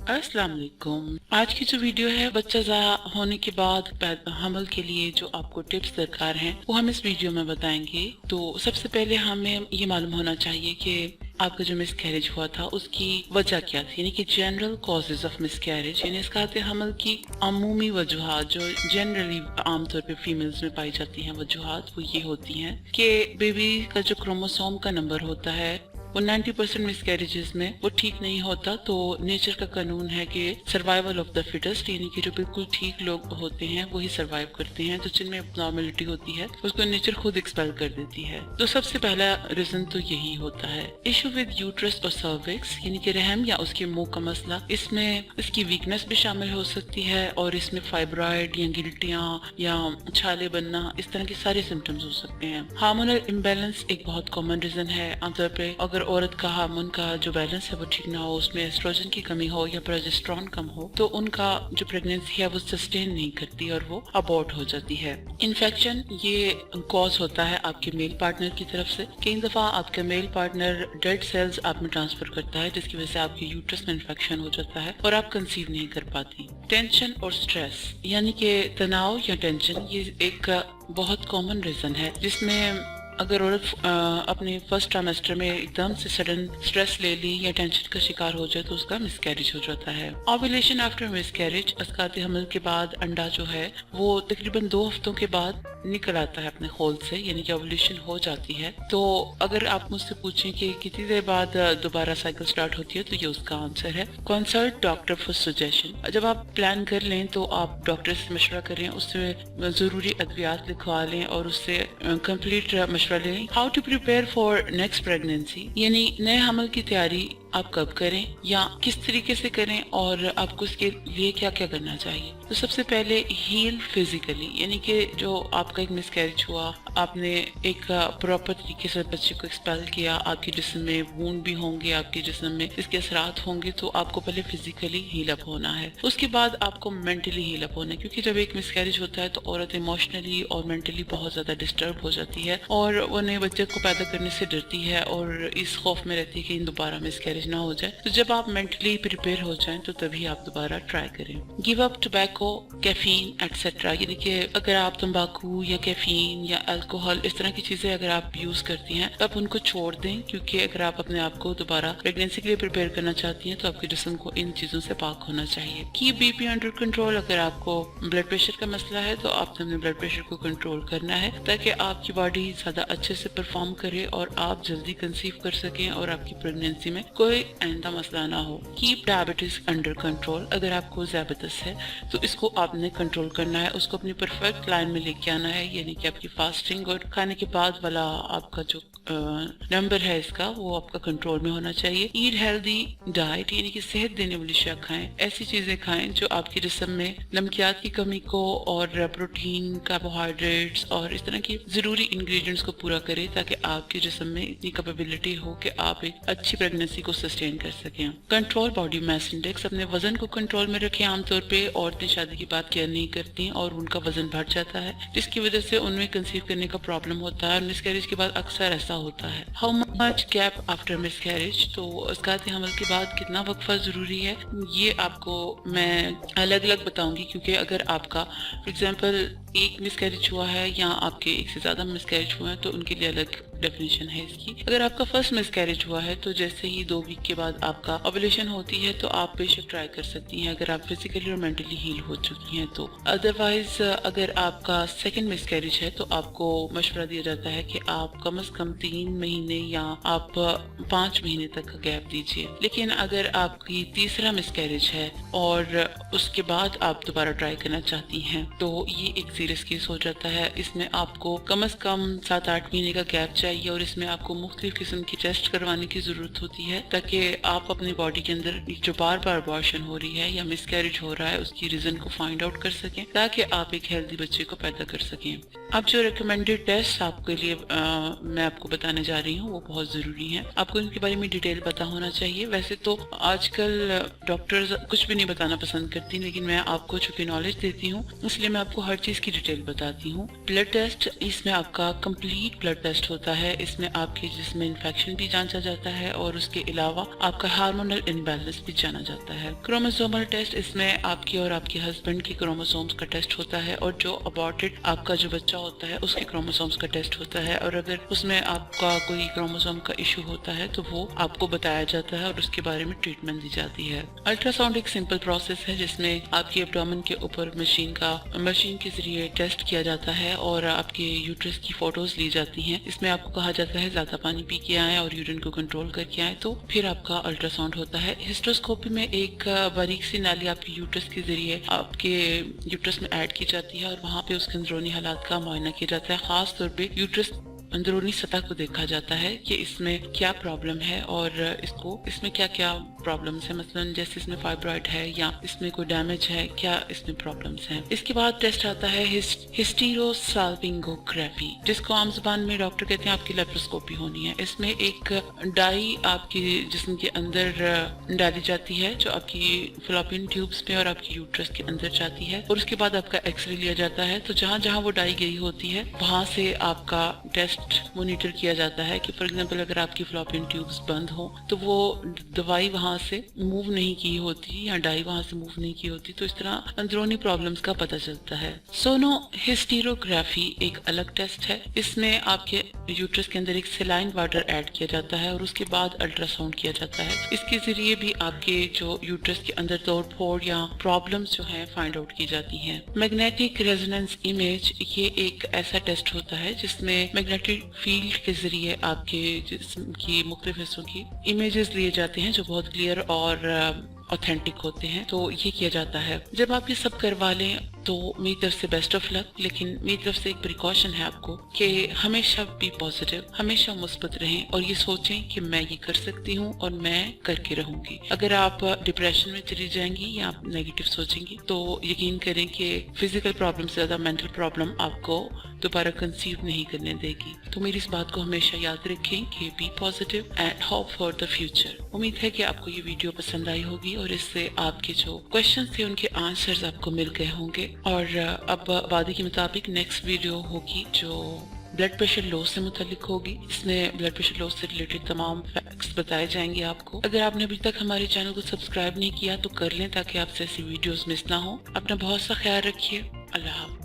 अस्सलाम वालेकुम। आज की जो वीडियो है बच्चा ज़ाया होने के बाद हमल के लिए जो आपको टिप्स दरकार हैं वो हम इस वीडियो में बताएंगे। तो सबसे पहले हमें ये मालूम होना चाहिए कि आपका जो मिसकैरेज हुआ था उसकी वजह क्या थी, यानी कि जनरल कॉजेज ऑफ मिसकैरेज, यानी इसका अर्थ है हमल की अमूमी वजूहात जो जनरली आमतौर पे फीमेल्स में पाई जाती हैं वजूहात, वो ये होती हैं कि बेबी का जो क्रोमोसोम का नंबर होता है वो 90% मिसकैरेजेस में वो ठीक नहीं होता। तो नेचर का कानून है कि सर्वाइवल ऑफ द फिटेस्ट, यानी कि जो बिल्कुल ठीक लोग होते हैं वही सर्वाइव करते हैं। तो जिनमें नॉर्मेलिटी होती है उसको नेचर खुद एक्सपेल कर देती है। तो सबसे पहला रीजन तो यही होता है। इशू विद यूट्रस और सर्विक्स, यानी कि रहम या उसके मुंह का मसला, इसमें इसकी वीकनेस भी शामिल हो सकती है और इसमें फाइब्रॉइड या गिल्टियां या छाले बनना, इस तरह के सारे सिम्टम्स हो सकते हैं। हार्मोनल इम्बैलेंस एक बहुत कॉमन रीजन है। आमतौर पर अगर औरत का हार्मोन का जो बैलेंस है वो ठीक ना हो, उसमें एस्ट्रोजन की कमी हो या प्रोजेस्टेरॉन कम हो, तो उनका जो प्रेगनेंसी है वो सस्टेन नहीं करती और वो अबॉर्ट हो जाती है। इन्फेक्शन ये कॉज होता है आपके मेल पार्टनर की तरफ से। कई दफा आपका मेल पार्टनर डेड सेल्स आप में ट्रांसफर करता है जिसकी वजह से आपके यूट्रस में इन्फेक्शन हो जाता है और आप कंसीव नहीं कर पाती। टेंशन और स्ट्रेस, यानी कि तनाव या टेंशन, ये एक बहुत कॉमन रीजन है जिसमें अगर औरत अपने फर्स्ट ट्राइमेस्टर में एकदम से सडन स्ट्रेस ले ली या टेंशन का शिकार हो जाए तो उसका मिसकैरेज हो जाता है। ओव्यूलेशन आफ्टर मिसकैरेज, अस्कात हमल के बाद अंडा जो है वो तकरीबन 2 हफ्तों के बाद निकल आता है अपने खोल से, यानी कि ओव्यूलेशन हो जाती है। तो अगर आप मुझसे पूछें कि कितनी देर बाद दोबारा साइकिल स्टार्ट होती है, तो ये उसका आंसर है कंसल्ट डॉक्टर फॉर सजेशन। जब आप प्लान कर लें तो आप डॉक्टर से मशवरा करें, उससे जरूरी अद्वियात लिखवा लें और उससे कंप्लीट मशवरा लें। How to prepare for next pregnancy, यानी नए हमल की तैयारी आप कब करें या किस तरीके से करें और आपको इसके लिए क्या क्या करना चाहिए। तो सबसे पहले हील फिजिकली, यानी कि जो आपका एक मिसकैरेज हुआ, आपने एक प्रॉपर तरीके से बच्चे को एक्सपेल किया, आपके जिस्म में वूंड भी होंगे, आपके जिस्म में इसके असरात होंगे, तो आपको पहले फिजिकली हील अप होना है। उसके बाद आपको मेंटली हील अप होना है, क्योंकि जब एक मिसकैरेज होता है तो औरत इमोशनली और मेंटली बहुत ज्यादा डिस्टर्ब हो जाती है और वो नए बच्चे को पैदा करने से डरती है और इस खौफ में रहती है कि दोबारा मिसकैरेज ना हो जाए। तो जब आप मेंटली प्रिपेयर हो जाएं तो तभी आप दोबारा ट्राई करें। Give up tobacco, caffeine etcetera, यानी कि अगर आप तंबाकू या कैफीन या अल्कोहल इस तरह की चीजें अगर आप यूज करती हैं तो आप उनको छोड़ दें, क्योंकि अगर आप अपने आप को दोबारा प्रेगनेंसी के लिए प्रिपेयर करना चाहती हैं तो आपके जिस्म को इन चीजों से पाक होना चाहिए। कीप बीपी अंडर कंट्रोल, अगर आपको ब्लड प्रेशर का मसला है तो आपने अपने ब्लड प्रेशर को कंट्रोल करना है ताकि आपकी बॉडी ज्यादा अच्छे से परफॉर्म करे और आप जल्दी कंसीव कर सकें और आपकी प्रेगनेंसी में कोई आइंदा मसला ना हो। कीप डायबिटीज अंडर कंट्रोल, अगर आपको डायबिटीज है तो इसको आपने कंट्रोल करना है, उसको अपनी परफेक्ट लाइन में लेके आना है, यानी कि आपकी फास्टिंग और खाने के बाद वाला आपका जो नंबर है इसका वो आपका कंट्रोल में होना चाहिए। ईट हेल्दी डाइट, यानी कि सेहत देने वाली अशिया खाएं, ऐसी चीजें खाएं जो आपके जिस्म में नमकियात की कमी को और प्रोटीन, कार्बोहाइड्रेट्स और इस तरह की जरूरी इंग्रेडिएंट्स को पूरा करे ताकि आपके जिस्म में इतनी कैपेबिलिटी हो कि आप एक अच्छी प्रेगनेंसी को सस्टेन कर सकें। कंट्रोल बॉडी मास इंडेक्स, अपने वजन को कंट्रोल में रखें। आमतौर पे औरतें शादी के बाद केयर नहीं करती और उनका वजन बढ़ जाता है जिसकी वजह से उनमें कंसीव करने का प्रॉब्लम होता है और मिसकैरेज के बाद अक्सर ऐसा होता है। How much gap after miscarriage, तो अस्कात हमल के बाद कितना वक्फा जरूरी है ये आपको मैं अलग अलग बताऊंगी, क्योंकि अगर आपका फॉर एग्जाम्पल एक मिसकैरेज हुआ है या आपके एक से ज्यादा मिसकैरेज हुए हैं तो उनके लिए अलग डेफिनेशन है इसकी। अगर आपका फर्स्ट मिसकैरेज हुआ है तो जैसे ही 2 वीक के बाद आपका ओव्यूलेशन होती है तो आप बेशक ट्राई कर सकती हैं अगर आप फिजिकली और मेंटली हील हो चुकी हैं तो। अदरवाइज अगर आपका सेकंड मिसकैरेज है तो आपको मशवरा दिया जाता है कि आप कम से कम 3 महीने या आप 5 महीने तक का गैप दीजिए। लेकिन अगर आपकी तीसरा मिसकैरेज है और उसके बाद आप दोबारा ट्राई करना चाहती हैं तो ये एक सीरियस केस हो जाता है। इसमें आपको कम से कम 7-8 महीने का गैप चाहिए और इसमें आपको मुख्तलिफ किस्म की टेस्ट करवाने की जरूरत होती है ताकि आप अपनी बॉडी के अंदर जो बार बार अबॉर्शन हो रही है या मिसकैरेज हो रहा है उसकी रीजन को फाइंड आउट कर सकें ताकि आप एक हेल्दी बच्चे को पैदा कर सकें। अब जो रिकमेंडेड टेस्ट आपके लिए मैं आपको बताने जा रही हूँ वो बहुत जरूरी है, आपको इनके बारे में डिटेल पता होना चाहिए। वैसे तो आजकल डॉक्टर्स कुछ भी नहीं बताना पसंद करती, लेकिन मैं आपको चूंकि नॉलेज देती हूँ इसलिए मैं आपको हर चीज की डिटेल बताती हूँ। ब्लड टेस्ट, इसमें आपका कंप्लीट ब्लड टेस्ट होता है। इसमें आपके जिस्म में इन्फेक्शन भी जांचा जाता है और उसके अलावा आपका हार्मोनल इम्बैलेंस भी जाना जाता है। क्रोमोसोमल टेस्ट, इसमें आपकी और आपके हस्बैंड की क्रोमोसोम्स का टेस्ट होता है और जो अबॉर्टेड आपका जो बच्चा होता है उसके क्रोमोसोम्स का टेस्ट होता है, और अगर उसमें आपका कोई क्रोमोसोम का इशू होता है तो वो आपको बताया जाता है और उसके बारे में ट्रीटमेंट दी जाती है। अल्ट्रासाउंड एक सिंपल प्रोसेस है जिसमें आपके एब्डोमेन के ऊपर मशीन के जरिए टेस्ट किया जाता है और आपके यूट्रस की फोटोज ली जाती हैं। इसमें आपको कहा जाता है ज्यादा पानी पी के आए और यूरिन को कंट्रोल करके आए, तो फिर आपका अल्ट्रासाउंड होता है। हिस्ट्रोस्कोपी में एक बारीक सी नाली आपके यूट्रस के जरिए आपके यूट्रस में ऐड की जाती है और वहाँ पे उसके अंदरूनी हालात का मुआयना किया जाता है। खास तौर पे यूट्रस अंदरूनी सतह को देखा जाता है कि इसमें क्या प्रॉब्लम है और इसमें क्या क्या प्रॉब्लम्स है, मसलन जैसे इसमें फाइब्रॉइड है या इसमें कोई डैमेज है, क्या इसमें प्रॉब्लम्स हैं। इसके बाद टेस्ट आता है हिस्टीरोसाल्पिंगोग्राफी, जिसको आम जुबान में डॉक्टर कहते हैं आपकी लेप्रोस्कोपी होनी है। इसमें एक डाई आपके जिस्म के अंदर डाली जाती है जो आपकी फ्लोपियन ट्यूब्स में और आपकी यूट्रस के अंदर जाती है, और उसके बाद आपका एक्सरे लिया जाता है। तो जहाँ जहाँ वो डाई गई होती है वहां से आपका टेस्ट मॉनिटर किया जाता है कि फॉर एग्जांपल अगर आपकी फ्लोपियन ट्यूब्स बंद हो तो वो दवाई वहां से मूव नहीं की होती या डाई वहां से मूव नहीं की होती, तो इस तरह अंदरूनी प्रॉब्लम्स का पता चलता है। सोनोहिस्टेरोग्राफी एक अलग टेस्ट है। इसमें आपके यूट्रस के अंदर एक सेलाइन वाटर ऐड किया जाता है और उसके बाद अल्ट्रासाउंड किया जाता है। इसके जरिए भी आपके जो यूट्रस के अंदर तोड़ फोड़ या प्रॉब्लम्स जो है फाइंड आउट की जाती हैं। मैग्नेटिक रेजोनेंस इमेज, ये एक ऐसा टेस्ट होता है जिसमें मैग्नेटिक फील्ड के जरिए आपके जिस्म की मुख्तलिफ हिस्सों की इमेजेस लिए जाते हैं जो बहुत क्लियर और ऑथेंटिक होते हैं, तो ये किया जाता है। जब आप ये सब करवा लें तो मेरी तरफ से बेस्ट ऑफ लक, लेकिन मेरी तरफ से एक प्रिकॉशन है आपको कि हमेशा बी पॉजिटिव, हमेशा मुस्बत रहें और ये सोचें कि मैं ये कर सकती हूँ और मैं करके रहूंगी। अगर आप डिप्रेशन में चली जाएंगी या आप नेगेटिव सोचेंगी तो यकीन करें कि फिजिकल प्रॉब्लम से ज्यादा मेंटल प्रॉब्लम आपको दोबारा कंसीव नहीं करने देगी। तो मेरी इस बात को हमेशा याद रखें कि be positive and hope for the future. उम्मीद है कि आपको ये वीडियो पसंद आई होगी और इससे आपके जो क्वेश्चन थे उनके आंसर्स आपको मिल गए होंगे। और अब वादे के मुताबिक नेक्स्ट वीडियो होगी जो ब्लड प्रेशर लो से मुतालिक होगी। इसमें ब्लड प्रेशर लो से रिलेटेड तमाम फैक्ट्स बताए जाएंगे आपको। अगर आपने अभी तक हमारे चैनल को सब्सक्राइब नहीं किया तो कर लें ताकि आपसे ऐसी वीडियोस मिस ना हो। अपना बहुत सा ख्याल रखिए। अल्लाह हाफ़िज़।